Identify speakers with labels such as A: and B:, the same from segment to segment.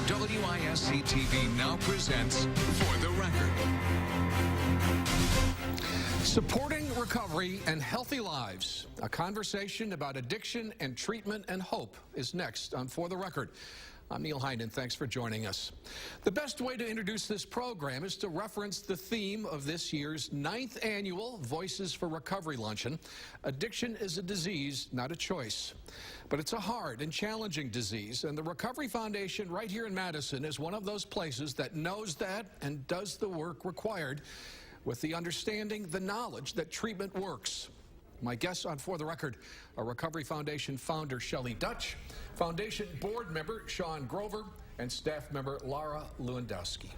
A: WISC TV now presents For the Record. Supporting recovery and healthy lives. A conversation about addiction and treatment and hope is next on For the Record. I'm Neil Heinen. Thanks for joining us. The best way to introduce this program is to reference the theme of this year's 9th annual Voices for Recovery Luncheon. Addiction is a disease, not a choice. But it's a hard and challenging disease, and the Recovery Foundation right here in Madison is one of those places that knows that and does the work required with the understanding, the knowledge that treatment works. My guests on For the Record are Recovery Foundation founder Shelly, Foundation board member Shawn Grover, and staff member Lara Laewandowski.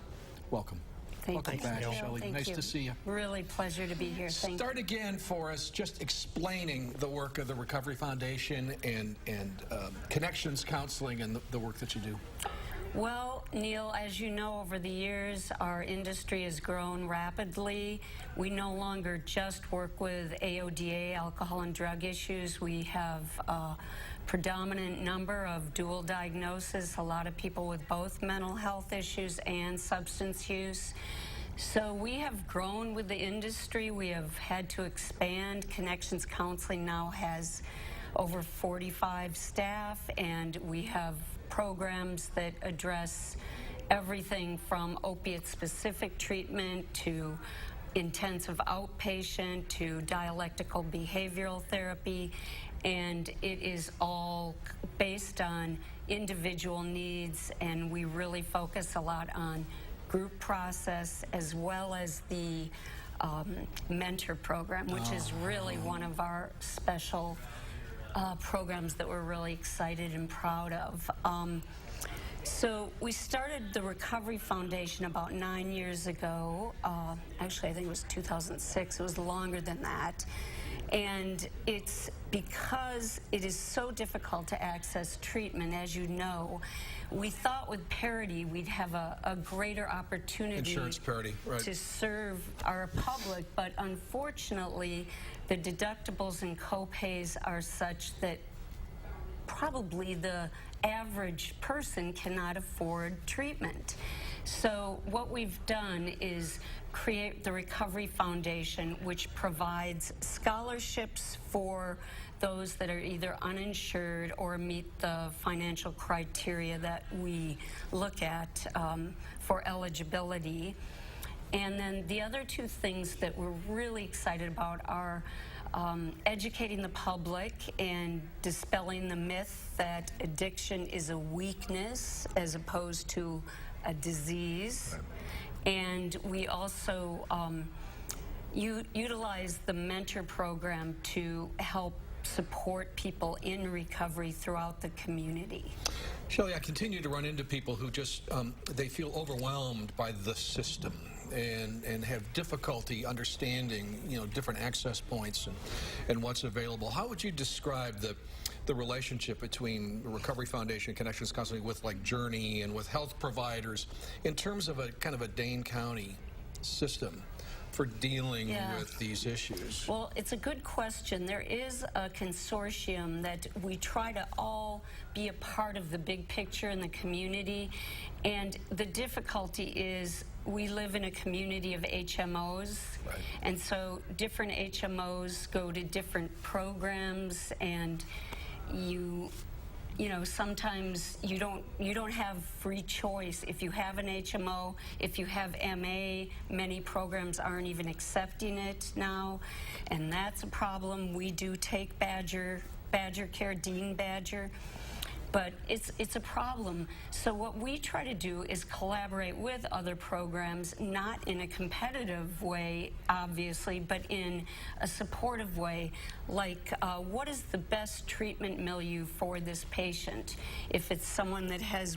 A: Welcome.
B: Welcome back,
A: Shelly.
B: Thank
A: nice
B: you.
A: to see you.
B: Really pleasure to be here.
A: Start again for us, just explaining the work of the Recovery Foundation and connections counseling and the work that you do.
B: Well, Neil, as you know, over the years, our industry has grown rapidly. We no longer just work with AODA, alcohol and drug issues. We have a predominant number of dual diagnoses, a lot of people with both mental health issues and substance use. So we have grown with the industry. We have had to expand. Connections Counseling now has over 45 staff, and we have programs that address everything from opiate-specific treatment to intensive outpatient to dialectical behavioral therapy, and it is all based on individual needs, and we really focus a lot on group process as well as the mentor program, which is really one of our special programs that we're really excited and proud of. So we started the Recovery Foundation about 9 years ago. Actually, I think it was 2006. It was longer than that. And it's because it is so difficult to access treatment, as you know. We thought with parity we'd have a greater opportunity
A: Insurance parity, right,
B: to serve our public, but unfortunately the deductibles and co-pays are such that probably the average person cannot afford treatment. So what we've done is create the Recovery Foundation, which provides scholarships for those that are either uninsured or meet the financial criteria that we look at for eligibility. And then the other two things that we're really excited about are educating the public and dispelling the myth that addiction is a weakness as opposed to a disease. And we also utilize the mentor program to help support people in recovery throughout the community.
A: Shelly, I continue to run into people who just, they feel overwhelmed by the system and have difficulty understanding, different access points and what's available. How would you describe the relationship between the Recovery Foundation, Connections Counseling with like Journey and with health providers in terms of a kind of a Dane County system for dealing with these issues?
B: Well, it's a good question. There is a consortium that we try to all be a part of the big picture in the community, and the difficulty is we live in a community of HMOs, and so different HMOs go to different programs, and sometimes you don't have free choice. If you have an HMO, if you have MA, many programs aren't even accepting it now, and that's a problem. We do take Badger Care, Dean Badger, but it's a problem. So what we try to do is collaborate with other programs, not in a competitive way, obviously, but in a supportive way, like what is the best treatment milieu for this patient? If it's someone that has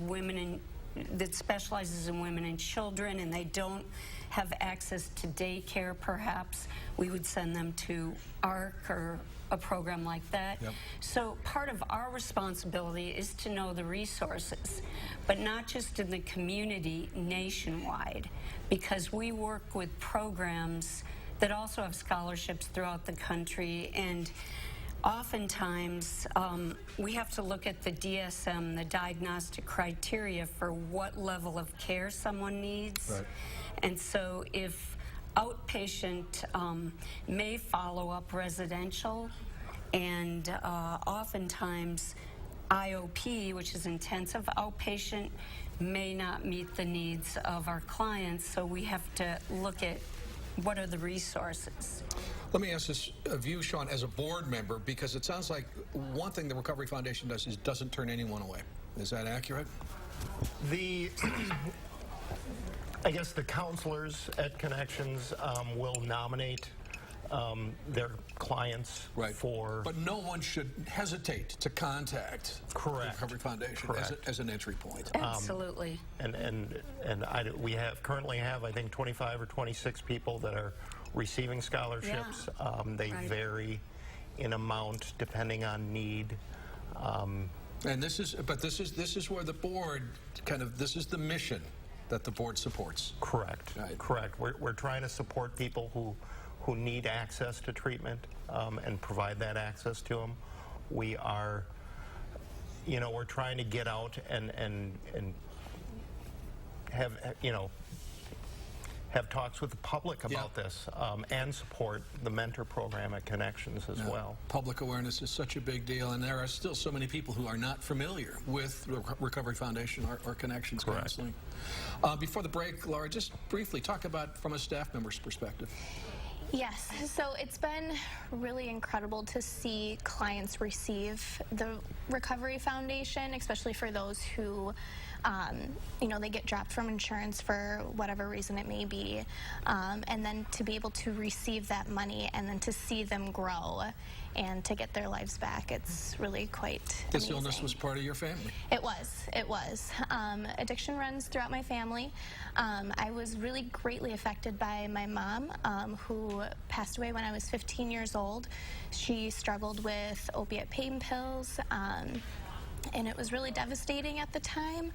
B: that specializes in women and children and they don't have access to daycare, perhaps, we would send them to ARC or a program like that. So part of our responsibility is to know the resources, but not just in the community, nationwide, because we work with programs that also have scholarships throughout the country, and oftentimes we have to look at the DSM, the diagnostic criteria for what level of care someone needs.
A: Right.
B: And so if outpatient may follow up residential, and oftentimes IOP, which is intensive outpatient, may not meet the needs of our clients, so we have to look at what are the resources.
A: Let me ask this of you, Shawn, as a board member, because it sounds like one thing the Recovery Foundation does is doesn't turn anyone away. Is that accurate?
C: I guess the counselors at Connections will nominate their clients for...
A: But no one should hesitate to contact the Recovery Foundation as an entry point.
B: Absolutely.
C: We currently have, I think, 25 or 26 people that are receiving scholarships. Yeah. They vary in amount depending on need.
A: And this is where the board this is the mission that the board supports.
C: Correct. Right. Correct. We're trying to support people who need access to treatment and provide that access to them. We are, we're trying to get out and have talks with the public about this and support the mentor program at Connections as well. Public awareness is such a big deal, and there are still so many people who are not familiar with the Recovery Foundation or Connections counseling. Before the break, Lara, just briefly talk about from a staff member's perspective.
D: Yes, so it's been really incredible to see clients receive the Recovery Foundation, especially for those who, they get dropped from insurance for whatever reason it may be, and then to be able to receive that money and then to see them grow and to get their lives back, it's really quite
A: This
D: amazing.
A: illness was part of your family.
D: It was. Addiction runs throughout my family. I was really greatly affected by my mom, who passed away when I was 15 years old. She struggled with opiate pain pills, and it was really devastating at the time.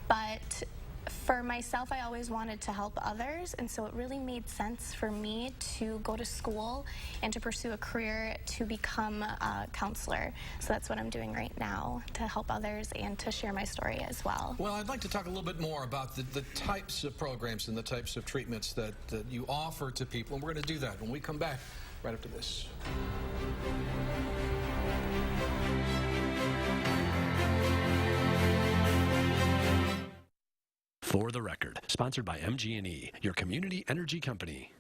D: But for myself, I always wanted to help others, and so it really made sense for me to go to school and to pursue a career to become a counselor. So that's what I'm doing right now, to help others and to share my story as well.
A: Well, I'd like to talk a little bit more about the types of programs and the types of treatments that you offer to people, and we're going to do that when we come back right after this.
E: For the Record, sponsored by MG&E, your community energy company.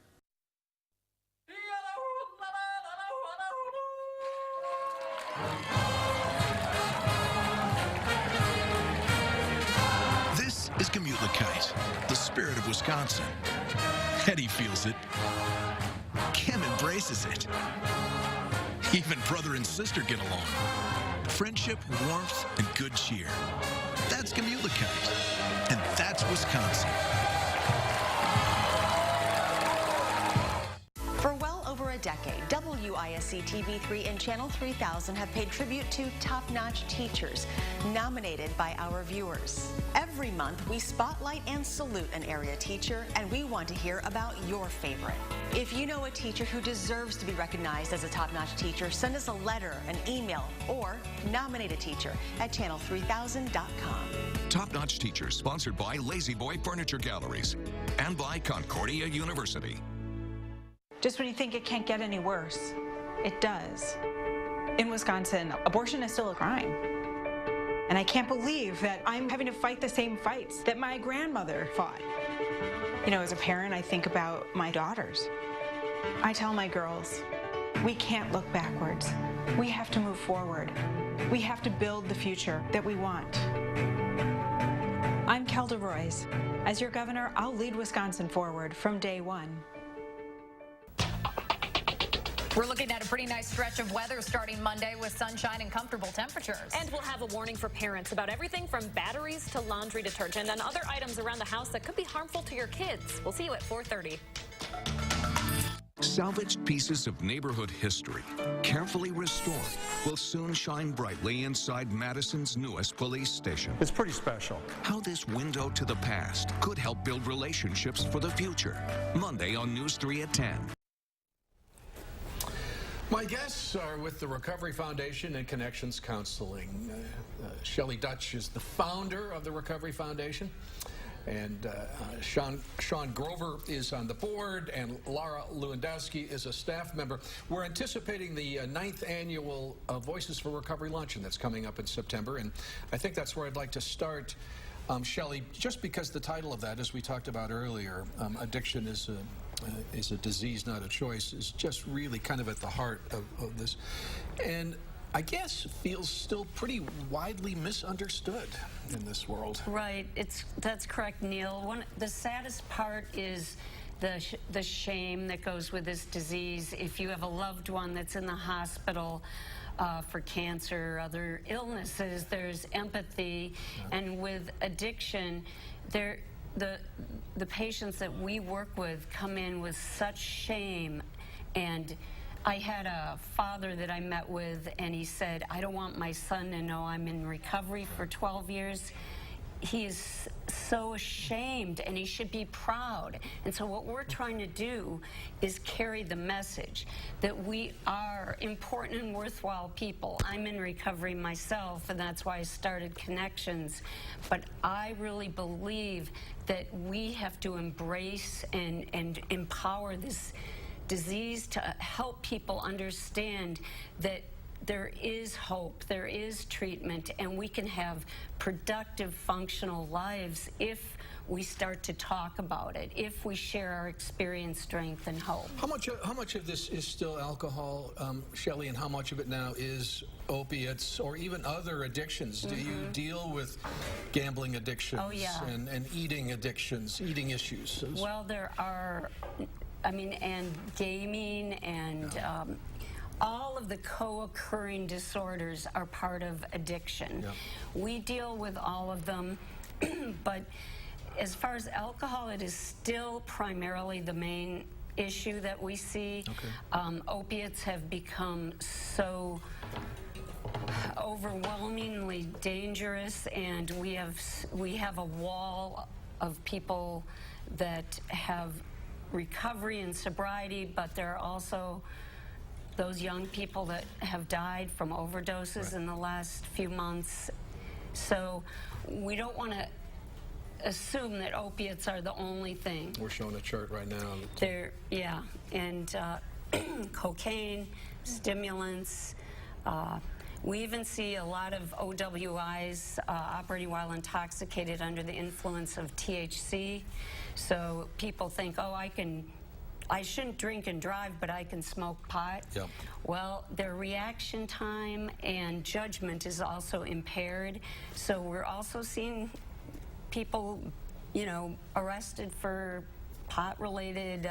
F: This is Communicate, the spirit of Wisconsin. Hetty feels it. Kim embraces it. Even brother and sister get along. Friendship, warmth, and good cheer. That's Communicate. And that's Wisconsin.
G: For well over a decade, WISC TV3 and Channel 3000 have paid tribute to top-notch teachers nominated by our viewers. Every month, we spotlight and salute an area teacher, and we want to hear about your favorite. If you know a teacher who deserves to be recognized as a top-notch teacher, send us a letter, an email, or nominate a teacher at channel3000.com.
F: Top-notch teachers, sponsored by Lazy Boy Furniture Galleries and by Concordia University.
H: Just when you think it can't get any worse, it does. In Wisconsin, abortion is still a crime. And I can't believe that I'm having to fight the same fights that my grandmother fought. As a parent, I think about my daughters. I tell my girls, we can't look backwards. We have to move forward. We have to build the future that we want. I'm Kelda Royce. As your governor, I'll lead Wisconsin forward from day one.
I: We're looking at a pretty nice stretch of weather starting Monday with sunshine and comfortable temperatures.
J: And we'll have a warning for parents about everything from batteries to laundry detergent and other items around the house that could be harmful to your kids. We'll see you at 4:30.
F: Salvaged pieces of neighborhood history, carefully restored, will soon shine brightly inside Madison's newest police station.
C: It's pretty special.
F: How this window to the past could help build relationships for the future. Monday on News 3 at 10.
A: My guests are with the Recovery Foundation and Connections Counseling. Shelly Dutch is the founder of the Recovery Foundation, and Shawn Grover is on the board, and Lara Laewandowski is a staff member. We're anticipating the 9th annual Voices for Recovery Luncheon that's coming up in September, and I think that's where I'd like to start. Shelly, just because the title of that, as we talked about earlier, addiction is a disease, not a choice, is just really kind of at the heart of this. And I guess feels still pretty widely misunderstood in this world.
B: Right. That's correct, Neil. The saddest part is the shame that goes with this disease. If you have a loved one that's in the hospital for cancer or other illnesses, there's empathy. Yeah. And with addiction, the patients that we work with come in with such shame. And I had a father that I met with, and he said, I don't want my son to know I'm in recovery for 12 years. He is so ashamed, and he should be proud. And so what we're trying to do is carry the message that we are important and worthwhile people. I'm in recovery myself, and that's why I started Connections. But I really believe that we have to embrace and empower this disease to help people understand that there is hope, there is treatment, and we can have productive, functional lives if we start to talk about it, if we share our experience, strength, and hope.
A: How much of this is still alcohol, Shelly, and how much of it now is opiates or even other addictions? Mm-hmm. Do you deal with gambling addictions?
B: Oh, yeah.
A: and eating addictions, eating issues?
B: Well, there are, and gaming and all of the co-occurring disorders are part of addiction. Yep. We deal with all of them, but as far as alcohol, it is still primarily the main issue that we see. Okay. Opiates have become so overwhelmingly dangerous, and we have a wall of people that have recovery and sobriety, but there are also those young people that have died from overdoses in the last few months. So we don't want to assume that opiates are the only thing.
A: We're showing a chart right now.
B: And cocaine, stimulants. We even see a lot of OWIs operating while intoxicated under the influence of THC. So people think, oh, I shouldn't drink and drive, but I can smoke pot. Yep. Well, their reaction time and judgment is also impaired. So we're also seeing people, arrested for pot-related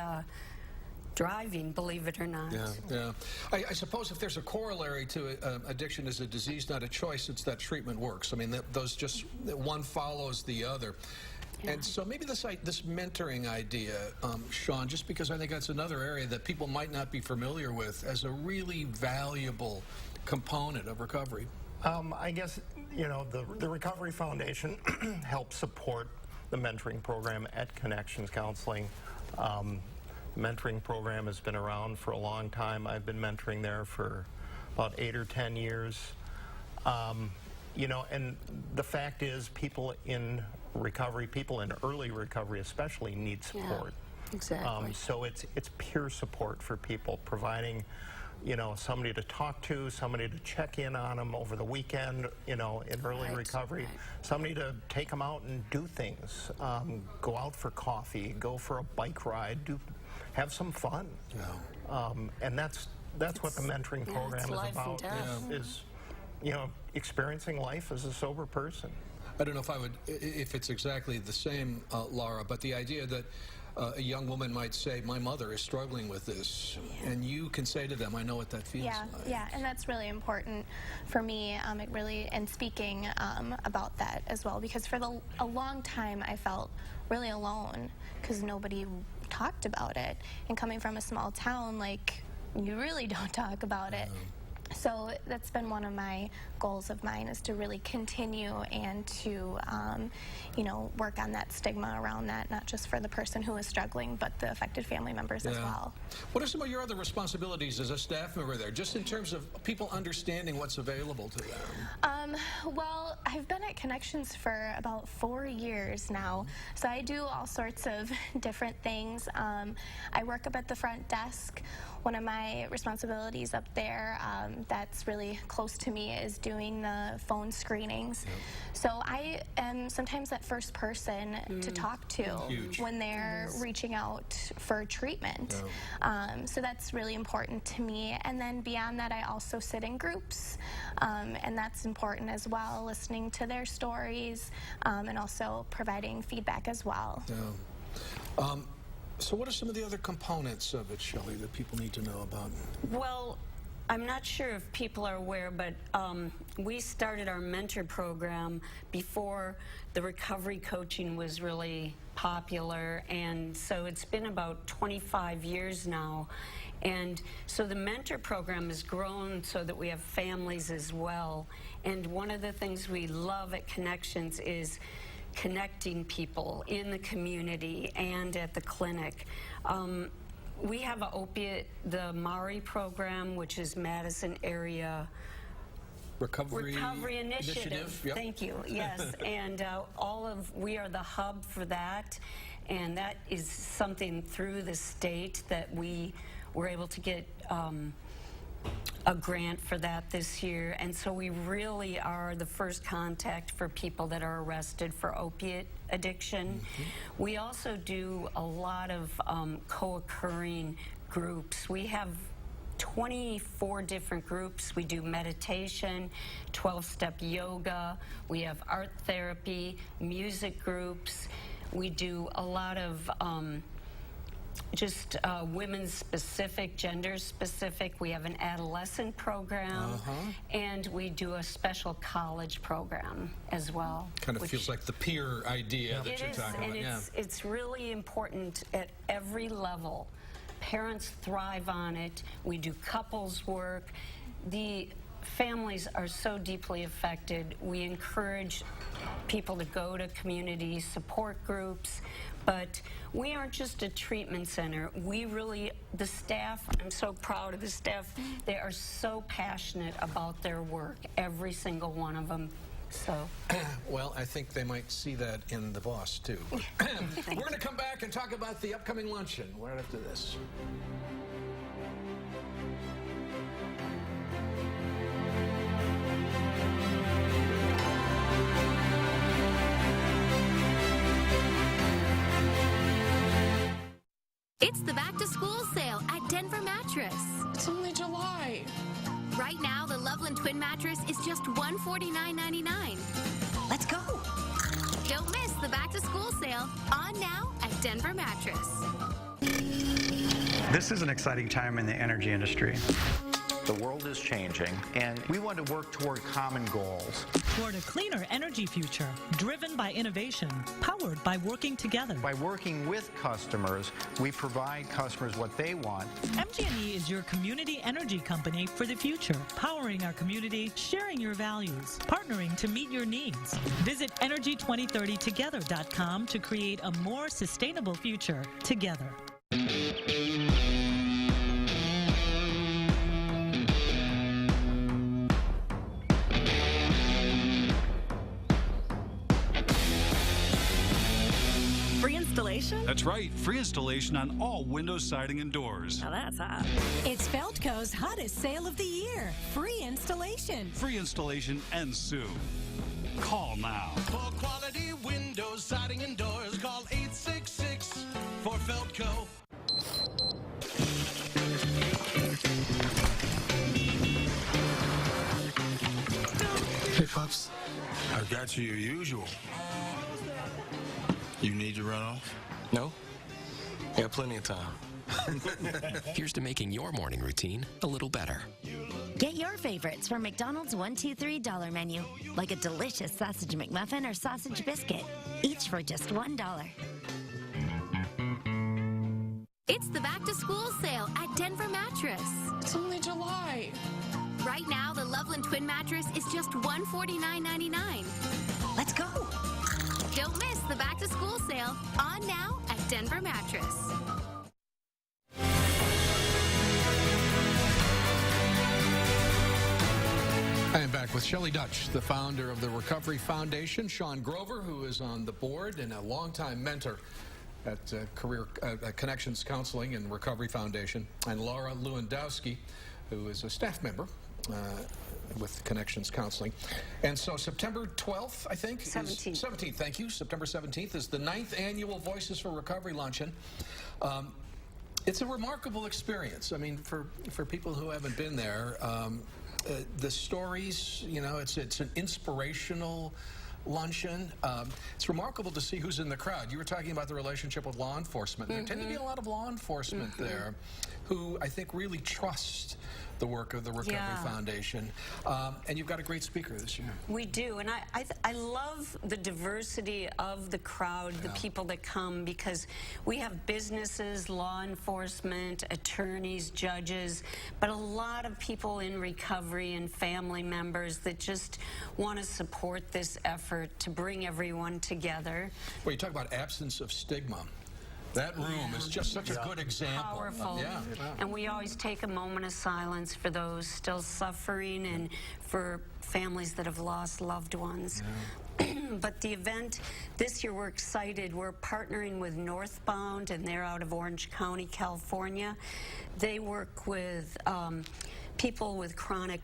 B: driving, believe it or not.
A: Yeah. I suppose if there's a corollary to addiction as a disease, not a choice, it's that treatment works. I mean, those just, one follows the other. Yeah. And so maybe this mentoring idea, Shawn, just because I think that's another area that people might not be familiar with as a really valuable component of recovery.
C: I guess, the Recovery Foundation helps support the mentoring program at Connections Counseling. The mentoring program has been around for a long time. I've been mentoring there for about 8 or 10 years. And the fact is, people in recovery, people in early recovery especially, need support.
B: Yeah, exactly.
C: So it's peer support for people, providing, somebody to talk to, somebody to check in on them over the weekend, in early recovery, somebody to take them out and do things, go out for coffee, go for a bike ride, have some fun. Yeah. And that's what the mentoring program is about, is experiencing life as a sober person.
A: I don't know if it's exactly the same, Lara, but the idea that a young woman might say, my mother is struggling with this, and you can say to them, I know what that feels like.
D: Yeah, and that's really important for me, and speaking about that as well, because for a long time I felt really alone because nobody talked about it, and coming from a small town, you really don't talk about it. So that's been one of my goals of mine, is to really continue and to, you know, work on that stigma around that, not just for the person who is struggling, but the affected family members as well.
A: What are some of your other responsibilities as a staff member there, just in terms of people understanding what's available to them?
D: Well, I've been at Connections for about 4 years now, so I do all sorts of different things. I work up at the front desk. One of my responsibilities up there that's really close to me is doing the phone screenings. So I am sometimes that first person to talk to when they're reaching out for treatment. So that's really important to me. And then beyond that, I also sit in groups, and that's important as well, listening to their stories, and also providing feedback as well.
A: So what are some of the other components of it, Shelly, that people need to know about?
B: Well, I'm not sure if people are aware, but we started our mentor program before the recovery coaching was really popular, and so it's been about 25 years now. And so the mentor program has grown so that we have families as well. And one of the things we love at Connections is connecting people in the community and at the clinic. We have the MARI program, which is Madison Area Recovery Initiative.
A: Yep.
B: Thank you. Yes, and we are the hub for that, and that is something through the state that we were able to get a grant for that this year, and so we really are the first contact for people that are arrested for opiate addiction. We also do a lot of co-occurring groups. We have 24 different groups. We do meditation, 12-step yoga, we have art therapy, music groups. We do a lot of just women's specific, gender specific. We have an adolescent program, and we do a special college program as well.
A: Kind of feels like the peer idea that you're talking about.
B: And it's really important at every level. Parents thrive on it. We do couples work. The families are so deeply affected. We encourage people to go to community support groups, but we aren't just a treatment center. We really, the staff, I'm so proud of the staff. They are so passionate about their work, every single one of them. So,
A: well, I think they might see that in the boss, too. We're going to come back and talk about the upcoming luncheon right after this.
K: It's the back-to-school sale at Denver Mattress.
L: It's only July.
K: Right now, the Loveland Twin Mattress is just $149.99.
G: Let's go.
K: Don't miss the back-to-school sale on now at Denver Mattress.
M: This is an exciting time in the energy industry.
N: The world is changing, and we want to work toward common goals.
O: Toward a cleaner energy future, driven by innovation, powered by working together.
N: By working with customers, we provide customers what they want.
O: MG&E is your community energy company for the future, powering our community, sharing your values, partnering to meet your needs. Visit Energy2030together.com to create a more sustainable future together.
P: That's right, free installation on all windows, siding, and doors.
Q: Now that's hot. It's Feldco's hottest sale of the year. Free installation.
P: Free installation ends soon. Call now.
R: For quality windows, siding, and doors, call 866 for Feldco.
S: Hey, Pops. I got you your usual. You need to run off?
T: No. I got plenty of time.
E: Here's to making your morning routine a little better.
U: Get your favorites from McDonald's $1, $2, $3 menu, like a delicious sausage McMuffin or sausage biscuit, each for just $1.
K: It's the back-to-school sale at Denver Mattress.
L: It's only July.
K: Right now, the Loveland Twin Mattress is just $149.99. Let's go. Don't miss the back-to-school sale on now at Denver Mattress.
A: I am back with Shelly Dutch, the founder of the Recovery Foundation, Shawn Grover, who is on the board and a longtime mentor at Connections Counseling and Recovery Foundation, and Lara Laewandowski, who is a staff member with Connections Counseling. And so September 12th, I think?
B: 17th.
A: 17th, thank you. September 17th is the 9th annual Voices for Recovery Luncheon. It's a remarkable experience. I mean, for people who haven't been there, the stories, you know, it's an inspirational luncheon. It's remarkable to see who's in the crowd. You were talking about the relationship with law enforcement. There tend to be a lot of law enforcement there who I think really trust the work of the Recovery Foundation. And you've got a great speaker this year.
B: We do, and I love the diversity of the crowd, the people that come, because we have businesses, law enforcement, attorneys, judges, but a lot of people in recovery and family members that just want to support this effort to bring everyone together.
A: Well, you talk about absence of stigma. That room is just such a good example.
B: Powerful. And we always take a moment of silence for those still suffering and for families that have lost loved ones. But the event this year, we're excited. We're partnering with Northbound, and they're out of Orange County, California. They work with people with chronic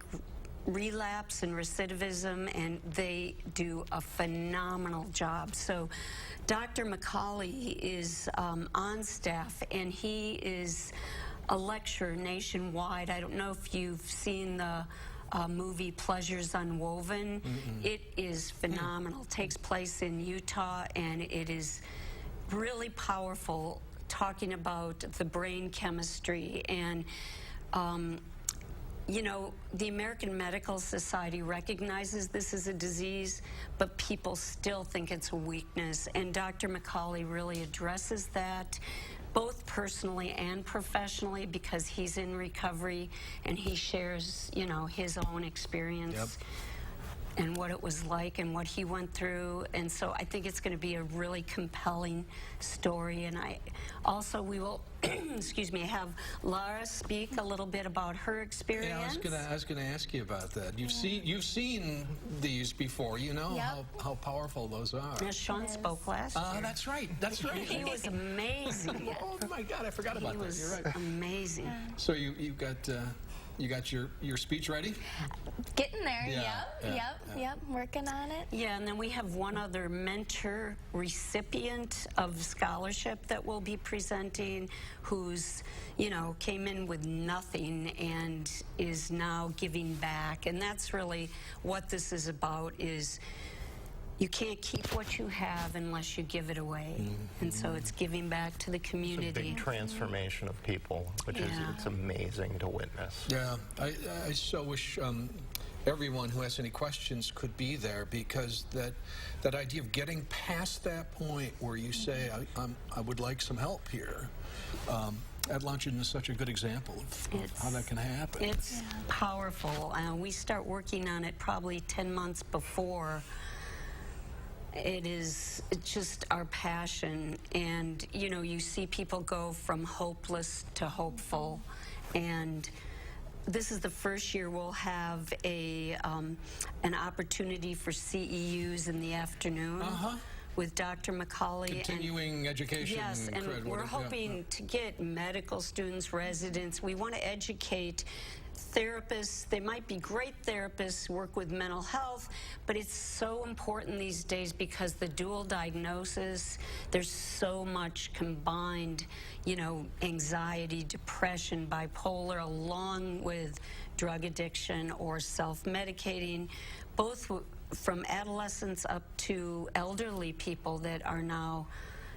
B: relapse and recidivism, and they do a phenomenal job. So Dr. McCauley is on staff, and he is a lecturer nationwide. I don't know if you've seen the movie Pleasures Unwoven. It is phenomenal. It takes place in Utah, and it is really powerful, talking about the brain chemistry. And you know, the American Medical Society recognizes this as a disease, but people still think it's a weakness. And Dr. McCauley really addresses that, both personally and professionally, because he's in recovery and he shares, you know, his own experience and what it was like and what he went through. And so I think it's going to be a really compelling story. And we will excuse me, have Lara speak a little bit about her experience.
A: Yeah, I was gonna ask you about that. You've seen these before. You know how powerful those are.
B: Yeah, Shawn spoke last year.
A: That's right. That's right.
B: He was amazing.
A: Oh my God, I forgot about that. You're right.
B: Amazing.
A: So you got your speech ready?
D: Getting there, yep, working on it.
B: Yeah, and then we have one other mentor recipient of scholarship that will be presenting, who's, you know, came in with nothing and is now giving back. And that's really what this is about, is you can't keep what you have unless you give it away. And so it's giving back to the community.
C: It's a big transformation of people, which is it's amazing to witness.
A: Yeah, I so wish everyone who has any questions could be there, because that idea of getting past that point where you say, I would like some help here. At luncheon is such a good example of how that can happen.
B: It's powerful. We start working on it probably 10 months before. It is just our passion, and you know, you see people go from hopeless to hopeful, and this is the first year we'll have an opportunity for CEUs in the afternoon with Dr. McCauley.
A: Continuing education.
B: Yes, and we're hoping to get medical students, residents. We want to educate therapists. They might be great therapists, work with mental health, but it's so important these days because the dual diagnosis, there's so much combined, you know, anxiety, depression, bipolar, along with drug addiction or self-medicating, both from adolescents up to elderly people that are now,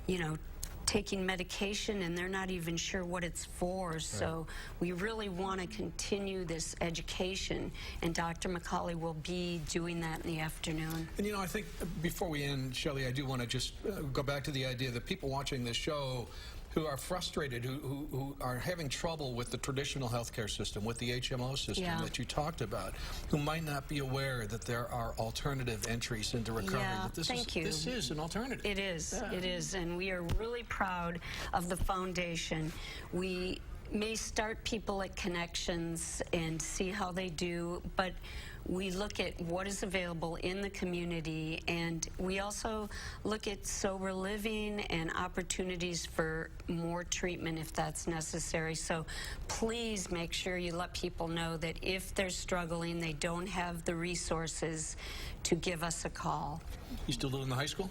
B: you know, taking medication and they're not even sure what it's for. So we really want to continue this education, and Dr. McCauley will be doing that in the afternoon.
A: And you know, I think before we end, Shelly, I do want to just go back to the idea that people watching this show who are frustrated, who are having trouble with the traditional healthcare system, with the HMO system that you talked about, who might not be aware that there are alternative entries into recovery. That this is an alternative.
B: It is. It is. And we are really proud of the foundation. We may start people at Connections and see how they do, but we look at what is available in the community, and we also look at sober living and opportunities for more treatment if that's necessary. So please make sure you let people know that if they're struggling, they don't have the resources, to give us a call.
A: You still live in the high school?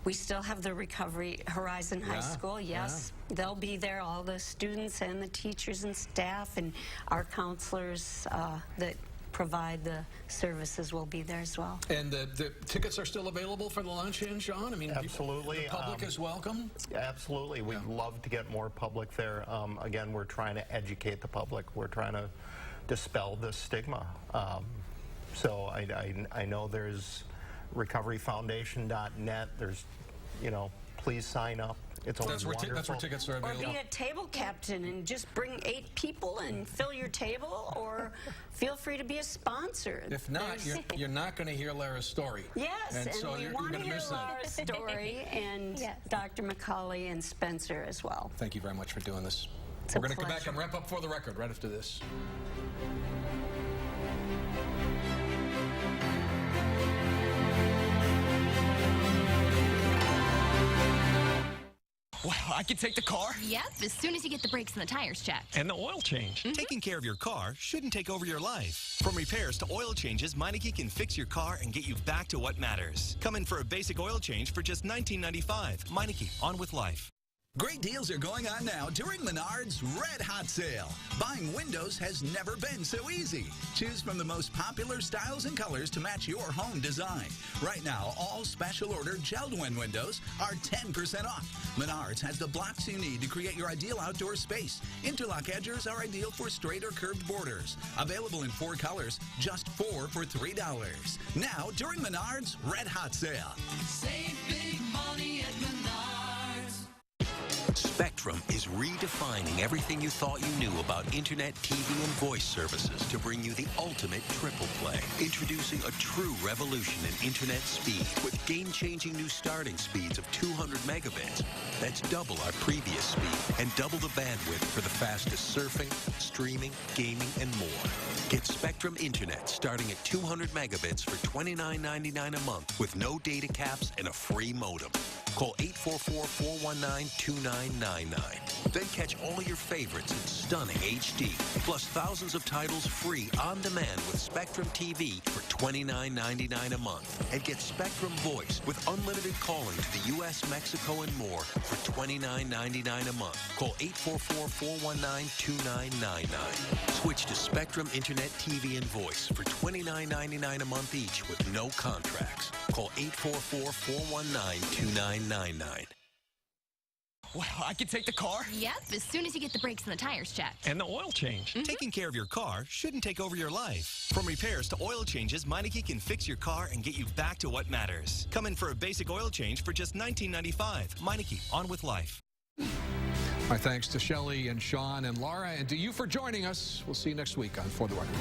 B: We still have the Recovery Horizon High School, yes. They'll be there, all the students and the teachers and staff and our counselors that provide the services will be there as well.
A: And the tickets are still available for the luncheon, Shawn? I mean,
C: absolutely.
A: The public is welcome?
C: Absolutely. We'd love to get more public there. Again, we're trying to educate the public. We're trying to dispel this stigma. So I know there's recoveryfoundation.net. There's, please sign up. It's
A: that's where tickets are available.
B: Or be a table captain and just bring 8 people and fill your table, or feel free to be a sponsor.
A: If not, you're not going to hear Lara's story.
B: Yes, and
A: so
B: we want to hear Lara's story, and Dr. McCauley and Spencer as well.
A: Thank you very much for doing this.
B: It's
A: We're going to come back and wrap up For the Record right after this.
H: Wow, I can take the car?
V: Yep, as soon as you get the brakes and the tires checked.
H: And the oil change.
W: Taking care of your car shouldn't take over your life. From repairs to oil changes, Meineke can fix your car and get you back to what matters. Come in for a basic oil change for just $19.95. Meineke, on with life.
X: Great deals are going on now during Menards' Red Hot Sale. Buying windows has never been so easy. Choose from the most popular styles and colors to match your home design. Right now, all special order Geldwin windows are 10% off. Menards has the blocks you need to create your ideal outdoor space. Interlock edgers are ideal for straight or curved borders. Available in 4 colors, just 4 for $3. Now, during Menards' Red Hot Sale.
R: Save big money at Menards.
Y: Spectrum is redefining everything you thought you knew about internet, TV, and voice services to bring you the ultimate triple play. Introducing a true revolution in internet speed with game-changing new starting speeds of 200 megabits. That's double our previous speed and double the bandwidth for the fastest surfing, streaming, gaming, and more. Get Spectrum Internet starting at 200 megabits for $29.99 a month with no data caps and a free modem. Call 844-419-2999. Then catch all your favorites in stunning HD, plus thousands of titles free on demand with Spectrum TV for $29.99 a month. And get Spectrum Voice with unlimited calling to the U.S., Mexico, and more for $29.99 a month. Call 844-419-2999. Switch to Spectrum Internet TV and Voice for $29.99 a month each with no contracts. Call 844-419-2999.
H: Wow, I can take the car?
V: Yep, as soon as you get the brakes and the tires checked.
H: And the oil change.
W: Taking care of your car shouldn't take over your life. From repairs to oil changes, Meineke can fix your car and get you back to what matters. Come in for a basic oil change for just $19.95. Meineke, on with life.
A: My thanks to Shelly and Shawn and Lara, and to you for joining us. We'll see you next week on For the Record.